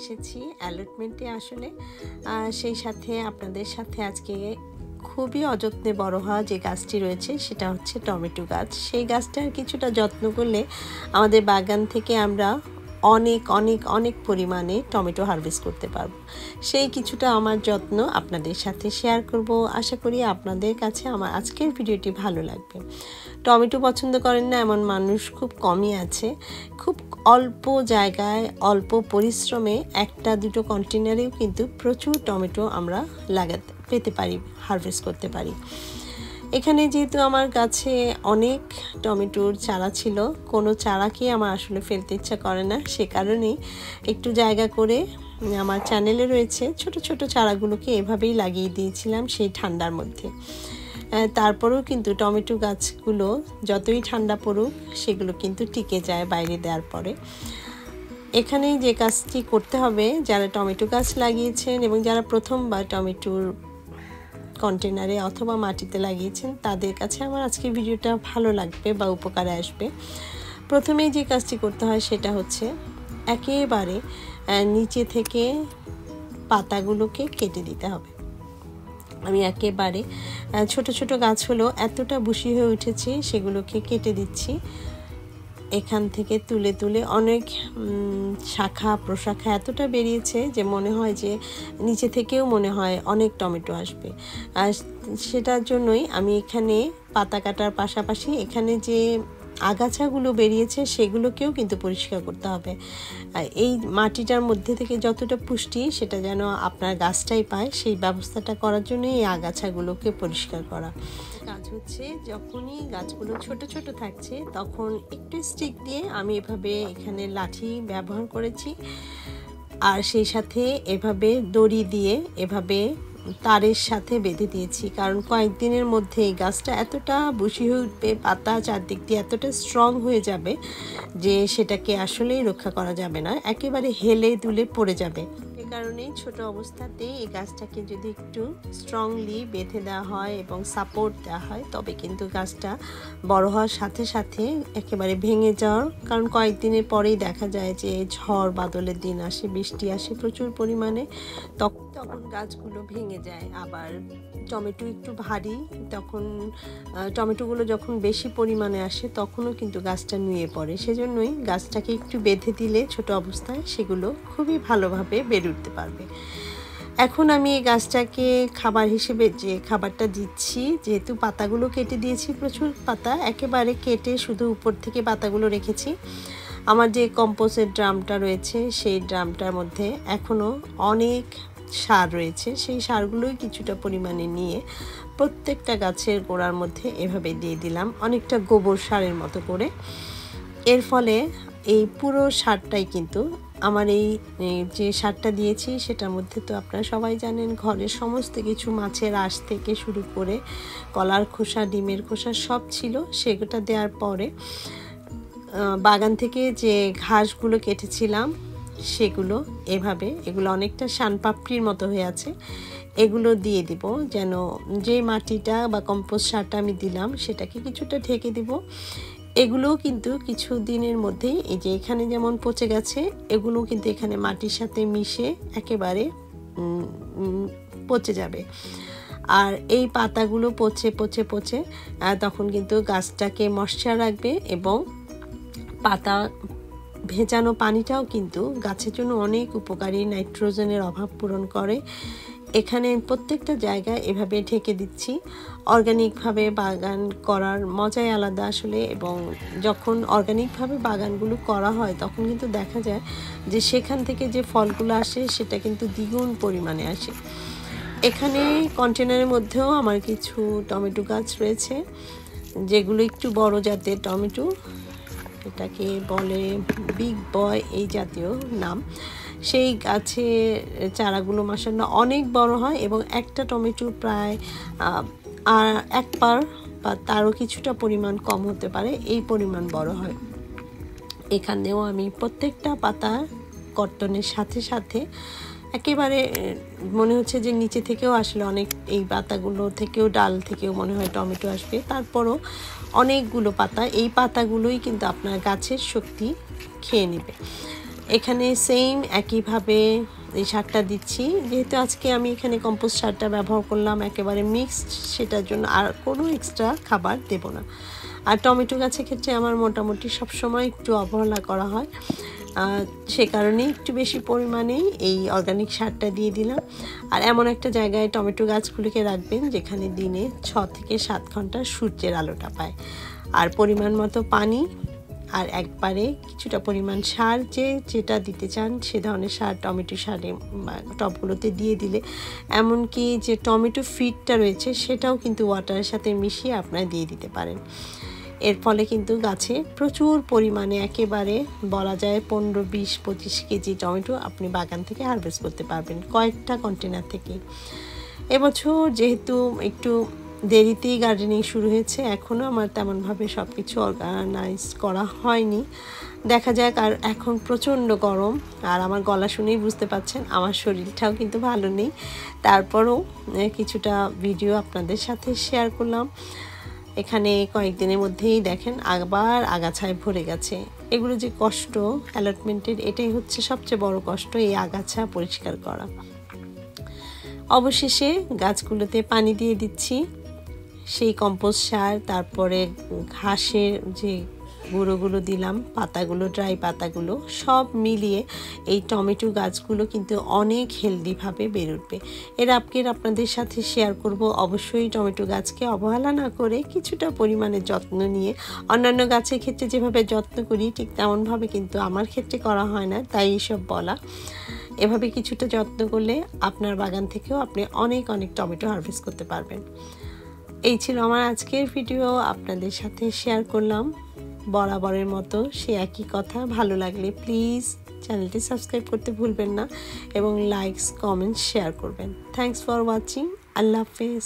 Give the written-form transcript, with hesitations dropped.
এসেছি অ্যালটমেন্টে আসলে সেই সাথে আপনাদের সাথে আজকে খুবই অযত্নে বড় হওয়া যে গাছটি রয়েছে সেটা হচ্ছে টমেটো গাছ। সেই গাছটার কিছুটা যত্ন করলে আমাদের বাগান থেকে আমরা অনেক অনেক অনেক পরিমাণে টমেটো হারভেস্ট করতে পারবো। সেই কিছুটা আমার যত্ন আপনাদের সাথে শেয়ার করব। আশা করি আপনাদের কাছে আমার আজকের ভিডিওটি ভালো লাগবে। টমেটো পছন্দ করেন না এমন মানুষ খুব কমই আছে। খুব অল্প জায়গায় অল্প পরিশ্রমে একটা দুটো কন্টেনারেও কিন্তু প্রচুর টমেটো আমরা পেতে পারি, হারভেস্ট করতে পারি। এখানে যেহেতু আমার কাছে অনেক টমেটোর চারা ছিল, কোনো চারাকে আমার আসলে ফেলতে ইচ্ছা করে না, সে কারণেই একটু জায়গা করে আমার চ্যানেলে রয়েছে ছোট ছোট চারাগুলোকে এভাবেই লাগিয়ে দিয়েছিলাম সেই ঠান্ডার মধ্যে। তারপরেও কিন্তু টমেটো গাছগুলো যতই ঠান্ডা পড়ুক সেগুলো কিন্তু টিকে যায় বাইরে দেওয়ার পরে। এখানে যে কাজটি করতে হবে, যারা টমেটো গাছ লাগিয়েছেন এবং যারা প্রথমবার টমেটোর কন্টেনারে অথবা মাটিতে লাগিয়েছেন তাদের কাছে আমার আজকের ভিডিওটা ভালো লাগবে বা উপকারে আসবে। প্রথমেই যে কাজটি করতে হয় সেটা হচ্ছে একেবারে নিচে থেকে পাতাগুলোকে কেটে দিতে হবে। আমি একেবারে ছোট ছোট গাছ হলো এতটা বুশি হয়ে উঠেছে সেগুলোকে কেটে দিচ্ছি। এখান থেকে তুলে তুলে অনেক শাখা প্রশাখা এতটা বেরিয়েছে যে মনে হয় যে নিচে থেকেও মনে হয় অনেক টমেটো আসবে। আর সেটার জন্যই আমি এখানে পাতা কাটার পাশাপাশি এখানে যে আগাছাগুলো বেরিয়েছে সেগুলোকেও কিন্তু পরিষ্কার করতে হবে। এই মাটিটার মধ্যে থেকে যতটা পুষ্টি সেটা যেন আপনার গাছটাই পায়, সেই ব্যবস্থাটা করার জন্য এই আগাছাগুলোকে পরিষ্কার করা কাজ হচ্ছে। যখনই গাছগুলো ছোট ছোট থাকছে তখন একটু স্টিক দিয়ে আমি এভাবে এখানে লাঠি ব্যবহার করেছি, আর সেই সাথে এভাবে দড়ি দিয়ে এভাবে তারের সাথে বেঁধে দিয়েছি, কারণ কয়েকদিনের মধ্যে এই গাছটা এতটা বুশি হয়ে উঠবে, পাতা চারদিক দিয়ে এতটা স্ট্রং হয়ে যাবে যে সেটাকে আসলেই রক্ষা করা যাবে না, একেবারে হেলে দুলে পড়ে যাবে। এ কারণে ছোট অবস্থাতেই এই গাছটাকে যদি একটু স্ট্রংলি বেঁধে দেওয়া হয় এবং সাপোর্ট দেওয়া হয় তবে কিন্তু গাছটা বড় হওয়ার সাথে সাথে একেবারে ভেঙে যাওয়ার, কারণ কয়েকদিনের পরেই দেখা যায় যে ঝড় বাদলের দিন আসে, বৃষ্টি আসে প্রচুর পরিমাণে, তখন গাছগুলো ভেঙে যায়। আবার টমেটো একটু ভারী, তখন টমেটোগুলো যখন বেশি পরিমাণে আসে তখনও কিন্তু গাছটা নুয়ে পড়ে। সেজন্যই গাছটাকে একটু বেঁধে দিলে ছোট অবস্থায় সেগুলো খুবই ভালোভাবে বেড়ে উঠতে পারবে। এখন আমি এই গাছটাকে খাবার হিসেবে যে খাবারটা দিচ্ছি, যেহেতু পাতাগুলো কেটে দিয়েছি, প্রচুর পাতা একেবারে কেটে শুধু উপর থেকে পাতাগুলো রেখেছি। আমার যে কম্পোস্টের ড্রামটা রয়েছে সেই ড্রামটার মধ্যে এখনও অনেক সার রয়েছে, সেই সারগুলোই কিছুটা পরিমাণে নিয়ে প্রত্যেকটা গাছের গোড়ার মধ্যে এভাবে দিয়ে দিলাম, অনেকটা গোবর সারের মতো করে। এর ফলে এই পুরো সারটাই কিন্তু আমার এই যে সারটা দিয়েছি সেটার মধ্যে তো আপনারা সবাই জানেন ঘরের সমস্ত কিছু, মাছের আঁশ থেকে শুরু করে কলার খোসা, ডিমের খোসা সব ছিল। সেটা দেওয়ার পরে বাগান থেকে যে ঘাসগুলো কেটেছিলাম সেগুলো এগুলো অনেকটা শানপাপড়ির মতো হয়ে আছে, এগুলো দিয়ে দিব, যেন যে মাটিটা বা কম্পোস্ট সারটা আমি দিলাম সেটাকে কিছুটা ঢেকে দিব। এগুলোও কিন্তু কিছু দিনের মধ্যেই এই যে এখানে যেমন পচে গেছে, এগুলো কিন্তু এখানে মাটির সাথে মিশে একেবারে পচে যাবে। আর এই পাতাগুলো পচে পচে পচে তখন কিন্তু গাছটাকে ময়শ্চার রাখবে এবং পাতা ভেজানো পানিটাও কিন্তু গাছের জন্য অনেক উপকারী, নাইট্রোজেনের অভাব পূরণ করে। এখানে প্রত্যেকটা জায়গায় এভাবে ঢেকে দিচ্ছি। অর্গানিকভাবে বাগান করার মজাই আলাদা আসলে, এবং যখন অর্গানিকভাবে বাগানগুলো করা হয় তখন কিন্তু দেখা যায় যে সেখান থেকে যে ফলগুলো আসে সেটা কিন্তু দ্বিগুণ পরিমাণে আসে। এখানে কন্টেনারের মধ্যেও আমার কিছু টমেটো গাছ রয়েছে যেগুলো একটু বড় জাতের টমেটো, এটাকে বলে বিগ বয় এই জাতীয় নাম। সেই গাছে চারাগুলো মাশাআল্লাহ অনেক বড় হয় এবং একটা টমেটো প্রায় এক পার বা তারও কিছুটা পরিমাণ কম হতে পারে, এই পরিমাণ বড় হয়। এখানেও আমি প্রত্যেকটা পাতা কর্তনের সাথে সাথে একেবারে মনে হচ্ছে যে নিচে থেকেও আসলে অনেক, এই পাতাগুলো থেকেও ডাল থেকেও মনে হয় টমেটো আসবে, তারপরও অনেকগুলো পাতা, এই পাতাগুলোই কিন্তু আপনার গাছের শক্তি খেয়ে নেবে। এখানে সেম একইভাবে এই সারটা দিচ্ছি। যেহেতু আজকে আমি এখানে কম্পোস্ট সারটা ব্যবহার করলাম একেবারে মিক্সড, সেটার জন্য আর কোনো এক্সট্রা খাবার দেব না। আর টমেটো গাছের ক্ষেত্রে আমার মোটামুটি সবসময় একটু অবহেলা করা হয়, সে কারণে একটু বেশি পরিমাণেই এই অর্গানিক সারটা দিয়ে দিলাম। আর এমন একটা জায়গায় টমেটো গাছগুলিকে রাখবেন যেখানে দিনে 6 থেকে 7 ঘন্টা সূর্যের আলোটা পায়। আর পরিমাণ মতো পানি আর একবারে কিছুটা পরিমাণ সার, যেটা দিতে চান সে ধরনের সার টমেটো সারে টবগুলোতে দিয়ে দিলে, এমনকি যে টমেটো ফিডটা রয়েছে সেটাও কিন্তু ওয়াটারের সাথে মিশিয়ে আপনারা দিয়ে দিতে পারেন। এর ফলে কিন্তু গাছে প্রচুর পরিমাণে একেবারে বলা যায় 15, 20, 25 কেজি টমেটো আপনি বাগান থেকে হারভেস্ট করতে পারবেন কয়েকটা কন্টেনার থেকে। এবছর যেহেতু একটু দেরিতেই গার্ডেনিং শুরু হয়েছে, এখনও আমার তেমনভাবে সব কিছু অর্গানাইজ করা হয়নি। দেখা যাক। আর এখন প্রচণ্ড গরম, আর আমার গলা শুনেই বুঝতে পারছেন আমার শরীরটাও কিন্তু ভালো নেই। তারপরও কিছুটা ভিডিও আপনাদের সাথে শেয়ার করলাম। এখানে কয়েকদিনের মধ্যেই দেখেন আবার আগাছায় ভরে গেছে। এগুলো যে কষ্ট অ্যালটমেন্টের, এটাই হচ্ছে সবচেয়ে বড় কষ্ট, এই আগাছা পরিষ্কার করা। অবশেষে গাছগুলোতে পানি দিয়ে দিচ্ছি, সেই কম্পোস্ট সার, তারপরে ঘাসের যে গুঁড়োগুলো দিলাম, পাতাগুলো, ড্রাই পাতাগুলো সব মিলিয়ে এই টমেটো গাছগুলো কিন্তু অনেক হেলদিভাবে বের উঠবে। এর আপকে আপনাদের সাথে শেয়ার করব। অবশ্যই টমেটো গাছকে অবহেলা না করে কিছুটা পরিমাণে যত্ন নিয়ে, অন্যান্য গাছের ক্ষেত্রে যেভাবে যত্ন করি ঠিক তেমনভাবে কিন্তু আমার ক্ষেত্রে করা হয় না, তাই এইসব বলা। এভাবে কিছুটা যত্ন করলে আপনার বাগান থেকেও আপনি অনেক অনেক টমেটো হারভেস্ট করতে পারবেন। এই ছিল আমার আজকের ভিডিও, আপনাদের সাথে শেয়ার করলাম বরাবরের মতো সে একই কথা। ভালো লাগলে প্লিজ চ্যানেলটি সাবস্ক্রাইব করতে ভুলবেন না এবং লাইকস, কমেন্টস, শেয়ার করবেন। Thanks for watching. আল্লাহ হাফেজ।